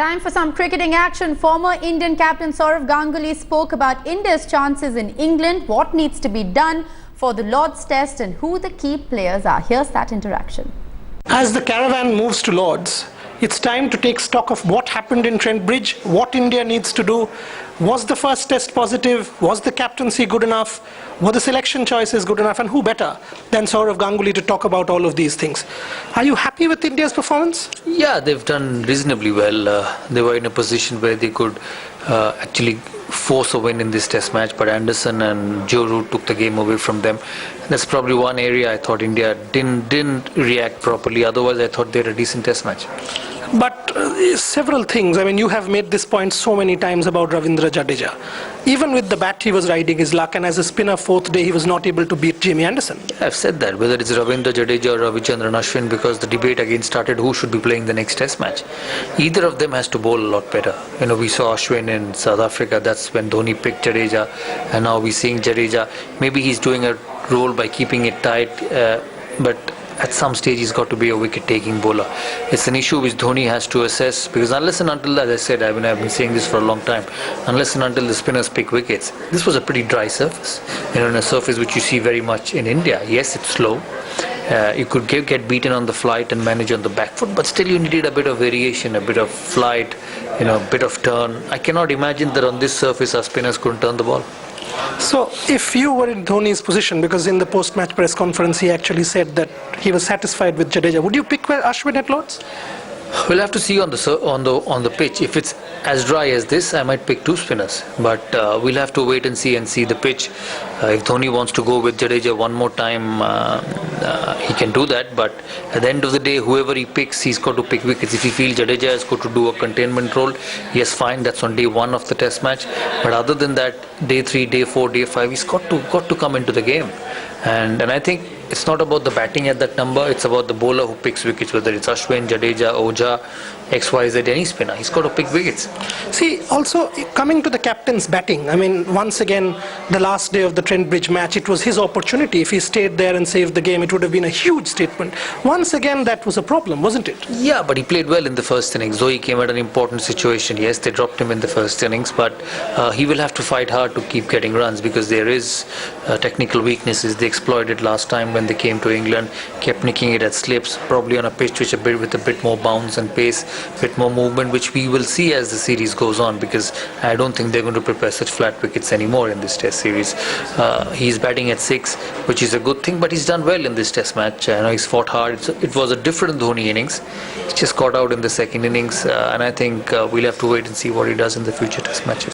Time for some cricketing action. Former Indian captain Sourav Ganguly spoke about India's chances in England, what needs to be done for the Lord's Test and who the key players are. Here's that interaction. As the caravan moves to Lord's, it's time to take stock of what happened in Trent Bridge, what India needs to do. Was the first test positive? Was the captaincy good enough? Were the selection choices good enough? And who better than Sourav Ganguly to talk about all of these things? Are you happy with India's performance? Yeah, they've done reasonably well. They were in a position where they could actually force a win in this test match, but Anderson and Joe Root took the game away from them. That's probably one area I thought India didn't react properly. Otherwise, I thought they had a decent test match. But several things. I mean, you have made this point so many times about Ravindra Jadeja. Even with the bat, he was riding his luck, and as a spinner fourth day, he was not able to beat Jamie Anderson. I've said that, whether it's Ravindra Jadeja or Ravichandran Ashwin, because the debate again started who should be playing the next test match. Either of them has to bowl a lot better. You know, we saw Ashwin in South Africa, that's when Dhoni picked Jadeja, and now we're seeing Jadeja. Maybe he's doing a role by keeping it tight, but at some stage he's got to be a wicket-taking bowler. It's an issue which Dhoni has to assess, because unless and until, as I said, I've been saying this for a long time, unless and until the spinners pick wickets, this was a pretty dry surface, you know, in a surface which you see very much in India. Yes, it's slow. You could get beaten on the flight and manage on the back foot, but still you needed a bit of variation, a bit of flight, you know, a bit of turn. I cannot imagine that on this surface our spinners couldn't turn the ball. So, if you were in Dhoni's position, because in the post-match press conference he actually said that he was satisfied with Jadeja, would you pick Ashwin at Lord's? We'll have to see on the pitch. If it's as dry as this, I might pick two spinners. But we'll have to wait and see the pitch. If Dhoni wants to go with Jadeja one more time, he can do that. But at the end of the day, whoever he picks, he's got to pick wickets. If he feels Jadeja has got to do a containment role, yes, fine. That's on day one of the test match. But other than that, day 3, day 4, day 5, he's got to come into the game. And I think it's not about the batting at that number, it's about the bowler who picks wickets, whether it's Ashwin, Jadeja, Oja, XYZ, any spinner. He's got to pick wickets. See, also coming to the captain's batting, I mean, once again, the last day of the Trent Bridge match, it was his opportunity. If he stayed there and saved the game, it would have been a huge statement. Once again, that was a problem, wasn't it? Yeah, but he played well in the first innings. Though he came at an important situation. Yes, they dropped him in the first innings, but he will have to fight hard to keep getting runs, because there is technical weaknesses. They exploited last time when they came to England, kept nicking it at slips, probably on a pitch which with a bit more bounce and pace, a bit more movement, which we will see as the series goes on, because I don't think they're going to prepare such flat wickets anymore in this test series. He's batting at 6, which is a good thing, but he's done well in this test match. I know he's fought hard. It was a different Dhoni innings. He just got out in the second innings, and I think we'll have to wait and see what he does in the future test matches.